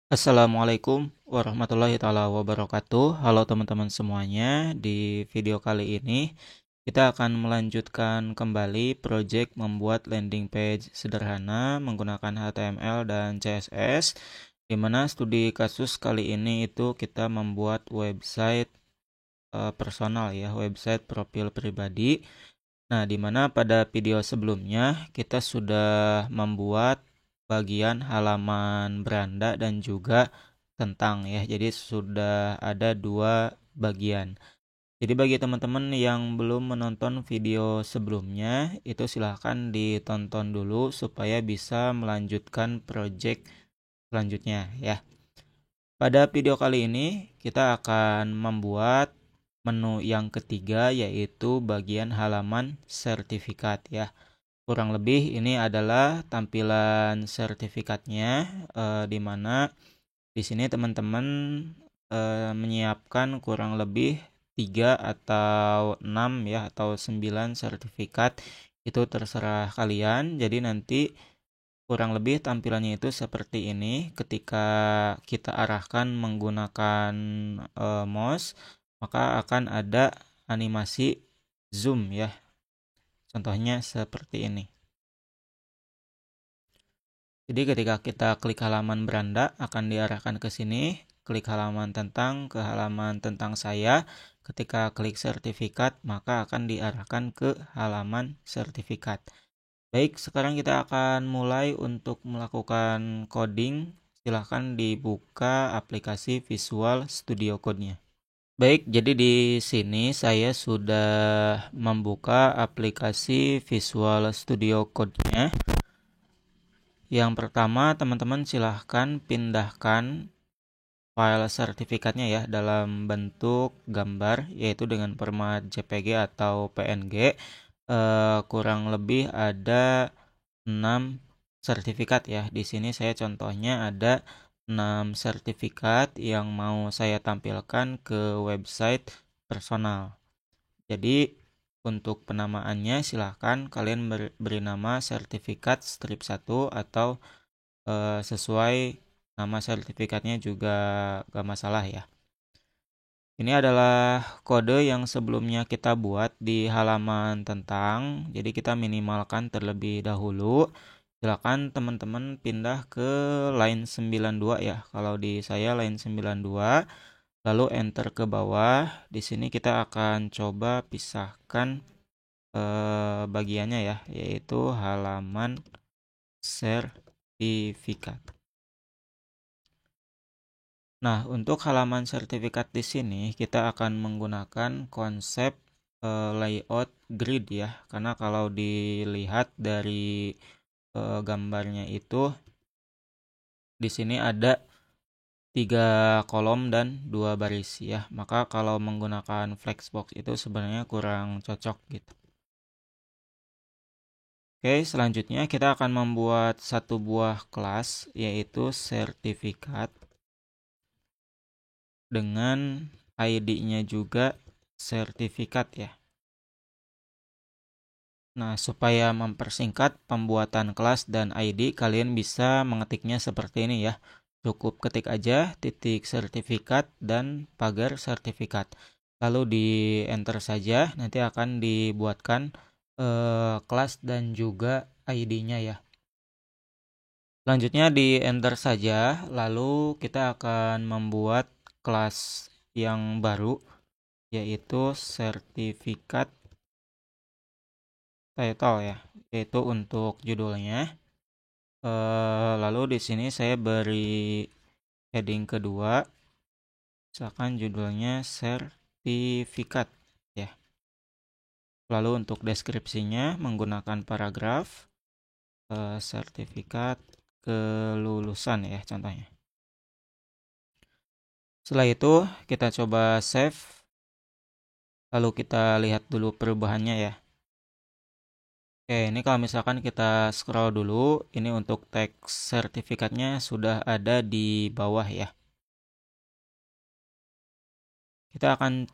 Assalamualaikum warahmatullahi taala wabarakatuh. Halo teman-teman semuanya. Di video kali ini kita akan melanjutkan kembali proyek membuat landing page sederhana menggunakan HTML dan CSS, di mana studi kasus kali ini itu kita membuat website personal ya, website profil pribadi. Nah, di mana pada video sebelumnya kita sudah membuat bagian halaman beranda dan juga tentang ya. Jadi sudah ada dua bagian. Jadi bagi teman-teman yang belum menonton video sebelumnya, itu silahkan ditonton dulu supaya bisa melanjutkan project selanjutnya ya. Pada video kali ini kita akan membuat menu yang ketiga, yaitu bagian halaman sertifikat ya. Kurang lebih ini adalah tampilan sertifikatnya, di mana di sini teman-teman menyiapkan kurang lebih 3 atau 6 ya, atau 9 sertifikat. Itu terserah kalian. Jadi nanti kurang lebih tampilannya itu seperti ini ketika kita arahkan menggunakan mouse, maka akan ada animasi zoom ya. Contohnya seperti ini. Jadi ketika kita klik halaman beranda akan diarahkan ke sini, klik halaman tentang ke halaman tentang saya. Ketika klik sertifikat maka akan diarahkan ke halaman sertifikat. Baik, sekarang kita akan mulai untuk melakukan coding. Silahkan dibuka aplikasi Visual Studio Code-nya. Baik, jadi di sini saya sudah membuka aplikasi Visual Studio Code-nya. Yang pertama, teman-teman silahkan pindahkan file sertifikatnya ya dalam bentuk gambar, yaitu dengan format JPG atau PNG. Kurang lebih ada 6 sertifikat ya. Di sini saya contohnya ada 6 sertifikat yang mau saya tampilkan ke website personal. Jadi untuk penamaannya silahkan kalian beri nama sertifikat strip 1 atau sesuai nama sertifikatnya juga gak masalah ya. Ini adalah kode yang sebelumnya kita buat di halaman tentang. Jadi kita minimalkan terlebih dahulu. Silakan teman-teman pindah ke line 92 ya. Kalau di saya line 92, lalu enter ke bawah. Di sini kita akan coba pisahkan bagiannya ya, yaitu halaman sertifikat. Nah, untuk halaman sertifikat di sini kita akan menggunakan konsep layout grid ya. Karena kalau dilihat dari gambarnya itu di sini ada 3 kolom dan 2 baris ya. Maka kalau menggunakan flexbox itu sebenarnya kurang cocok gitu. Oke, selanjutnya kita akan membuat satu buah kelas, yaitu sertifikat, dengan ID-nya juga sertifikat ya. Nah, supaya mempersingkat pembuatan kelas dan ID, kalian bisa mengetiknya seperti ini ya. Cukup ketik aja titik sertifikat dan pagar sertifikat. Lalu di enter saja, nanti akan dibuatkan kelas dan juga ID-nya ya. Selanjutnya di enter saja, lalu kita akan membuat kelas yang baru, yaitu sertifikat title ya, yaitu untuk judulnya. Lalu di sini saya beri heading kedua, misalkan judulnya sertifikat ya. Lalu untuk deskripsinya menggunakan paragraf, sertifikat kelulusan ya contohnya. Setelah itu kita coba save, lalu kita lihat dulu perubahannya ya. Oke, ini kalau misalkan kita scroll dulu, ini untuk teks sertifikatnya sudah ada di bawah ya. Kita akan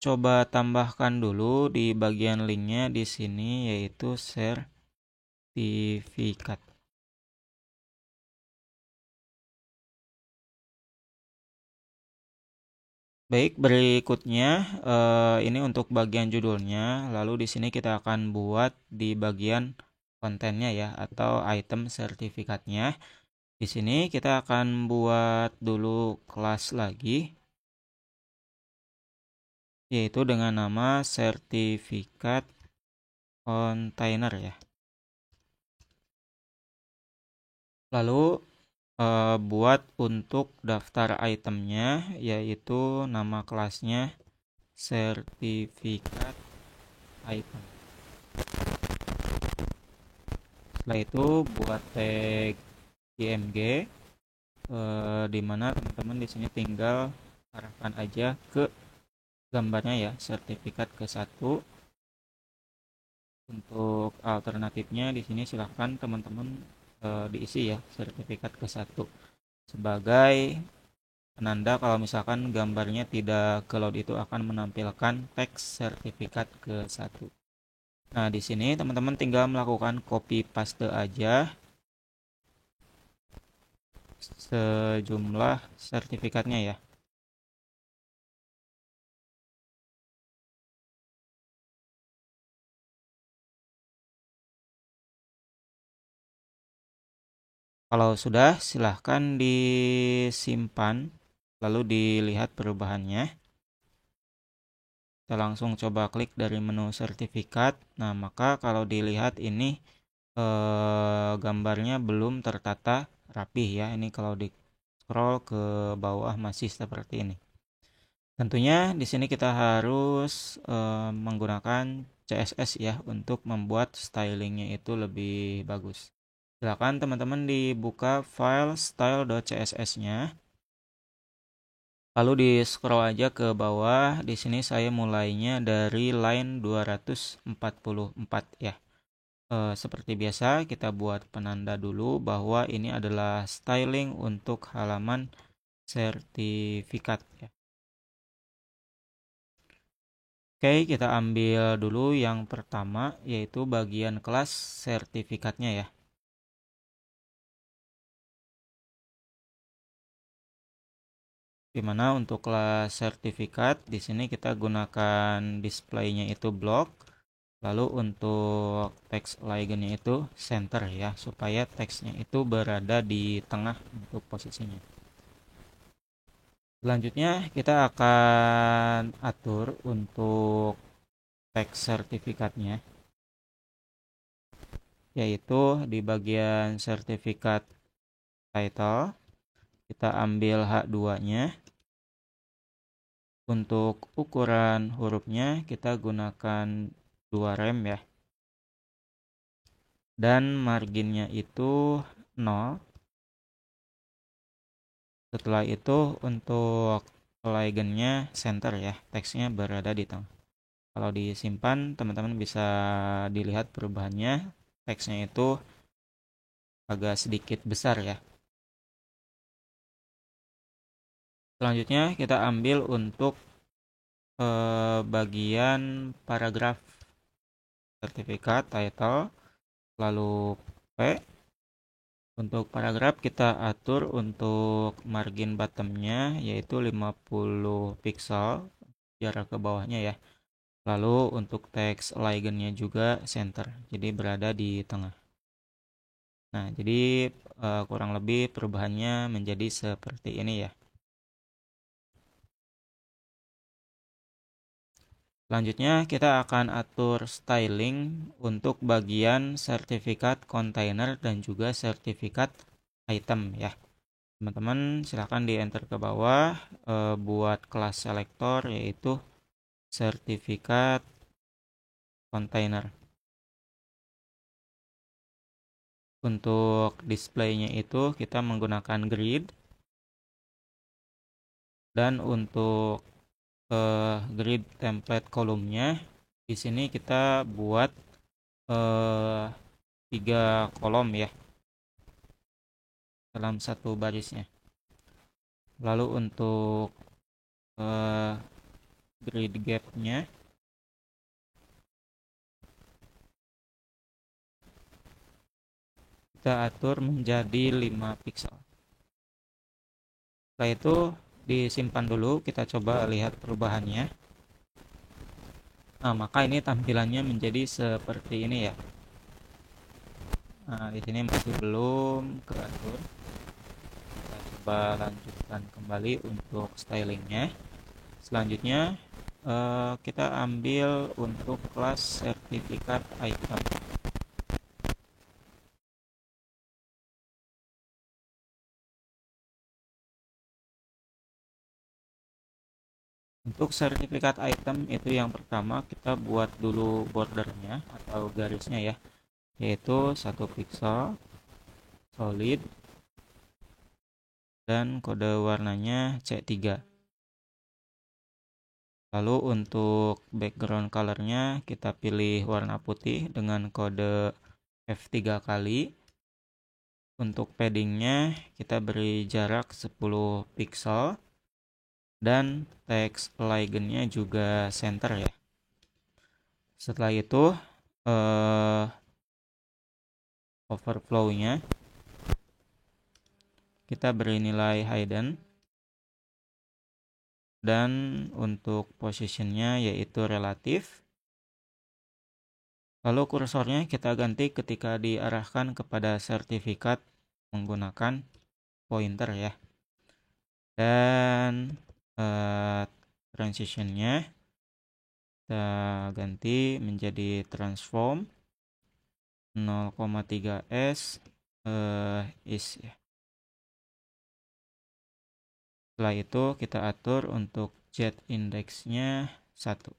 coba tambahkan dulu di bagian linknya di sini, yaitu sertifikat. Baik, berikutnya ini untuk bagian judulnya. Lalu di sini kita akan buat di bagian kontennya ya atau item sertifikatnya. Di sini kita akan buat dulu kelas lagi, yaitu dengan nama sertifikat kontainer ya. Lalu buat untuk daftar itemnya, yaitu nama kelasnya sertifikat item. Setelah itu buat tag img, di mana teman-teman di sini tinggal arahkan aja ke gambarnya ya, sertifikat ke 1. Untuk alternatifnya di sini silahkan teman-teman diisi ya, sertifikat ke 1 sebagai penanda kalau misalkan gambarnya tidak ke load, itu akan menampilkan teks sertifikat ke 1. Nah, di sini teman-teman tinggal melakukan copy paste aja sejumlah sertifikatnya ya. Kalau sudah, silahkan disimpan lalu dilihat perubahannya. Kita langsung coba klik dari menu sertifikat. Nah, maka kalau dilihat ini gambarnya belum tertata rapih ya. Ini kalau di scroll ke bawah masih seperti ini. Tentunya di sini kita harus menggunakan CSS ya untuk membuat stylingnya itu lebih bagus. Silakan teman-teman dibuka file style.css-nya. Lalu di scroll aja ke bawah. Di sini saya mulainya dari line 244 ya. Seperti biasa kita buat penanda dulu bahwa ini adalah styling untuk halaman sertifikat ya. Oke, kita ambil dulu yang pertama, yaitu bagian kelas sertifikatnya ya. Dimana untuk kelas sertifikat di sini kita gunakan displaynya itu block, lalu untuk teks legendnya itu center ya, supaya teksnya itu berada di tengah untuk posisinya. Selanjutnya kita akan atur untuk teks sertifikatnya, yaitu di bagian sertifikat title kita ambil H2-nya. Untuk ukuran hurufnya kita gunakan 2 rem ya. Dan marginnya itu 0. Setelah itu untuk legendnya center ya, teksnya berada di tengah. Kalau disimpan, teman-teman bisa dilihat perubahannya, teksnya itu agak sedikit besar ya. Selanjutnya kita ambil untuk bagian paragraf sertifikat title, lalu P. Untuk paragraf kita atur untuk margin bottomnya yaitu 50 pixel jarak ke bawahnya ya. Lalu untuk teks legendnya juga center, jadi berada di tengah. Nah, jadi kurang lebih perubahannya menjadi seperti ini ya. Selanjutnya kita akan atur styling untuk bagian sertifikat kontainer dan juga sertifikat item ya. Teman-teman silahkan di enter ke bawah buat kelas selektor yaitu sertifikat kontainer. Untuk displaynya itu kita menggunakan grid, dan untuk grid template kolomnya di sini kita buat 3 kolom ya dalam satu barisnya. Lalu untuk grid gapnya kita atur menjadi 5 pixel. Setelah itu disimpan dulu, kita coba lihat perubahannya. Nah, maka ini tampilannya menjadi seperti ini ya. Nah, di sini masih belum keatur. Kita coba lanjutkan kembali untuk stylingnya. Selanjutnya kita ambil untuk kelas sertifikat item. Untuk sertifikat item itu yang pertama kita buat dulu bordernya atau garisnya ya, yaitu 1 pixel solid dan kode warnanya C3. Lalu untuk background colornya kita pilih warna putih dengan kode F3 kali. Untuk paddingnya kita beri jarak 10 pixel. Dan text alignnya juga center ya. Setelah itu overflow-nya kita beri nilai hidden, dan untuk positionnya yaitu relatif. Lalu kursornya kita ganti ketika diarahkan kepada sertifikat menggunakan pointer ya. Dan transitionnya kita ganti menjadi transform 0,3s is ya. Setelah itu kita atur untuk z indexnya 1.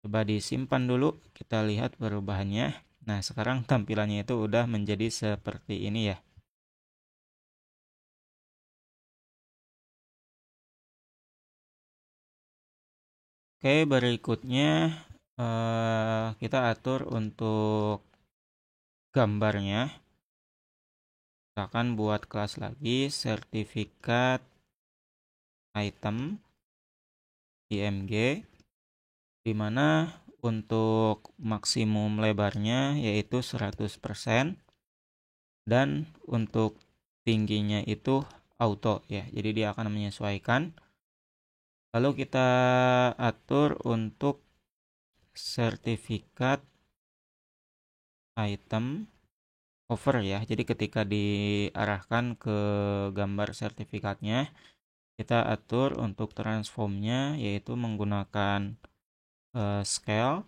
Coba disimpan dulu, kita lihat perubahannya. Nah, sekarang tampilannya itu udah menjadi seperti ini ya. Oke, berikutnya kita atur untuk gambarnya. Kita akan buat kelas lagi, sertifikat item img, dimana untuk maksimum lebarnya yaitu 100% dan untuk tingginya itu auto ya, jadi dia akan menyesuaikan. Lalu kita atur untuk sertifikat item over ya, jadi ketika diarahkan ke gambar sertifikatnya kita atur untuk transformnya yaitu menggunakan scale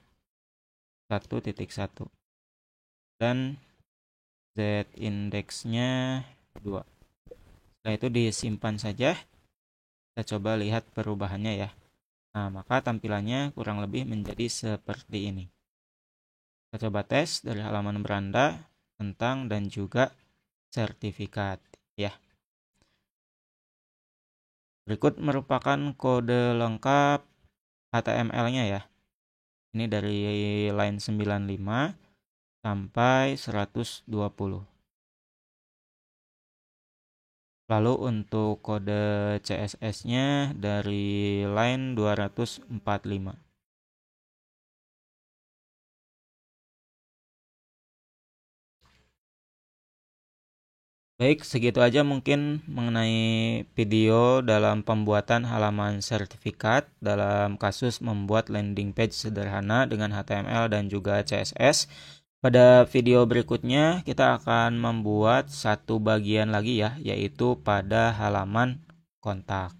1.1 dan z indexnya 2. Setelah itu disimpan saja. Kita coba lihat perubahannya ya. Nah, maka tampilannya kurang lebih menjadi seperti ini. Kita coba tes dari halaman beranda, tentang dan juga sertifikat ya. Berikut merupakan kode lengkap HTML-nya ya. Ini dari line 95 sampai 120. Lalu untuk kode CSS-nya dari line 245. Baik, segitu aja mungkin mengenai video dalam pembuatan halaman sertifikat dalam kasus membuat landing page sederhana dengan HTML dan juga CSS. Pada video berikutnya kita akan membuat satu bagian lagi ya, yaitu pada halaman kontak.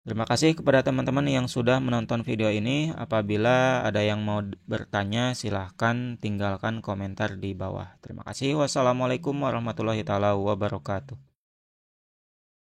Terima kasih kepada teman-teman yang sudah menonton video ini. Apabila ada yang mau bertanya, silahkan tinggalkan komentar di bawah. Terima kasih. Wassalamualaikum warahmatullahi wabarakatuh.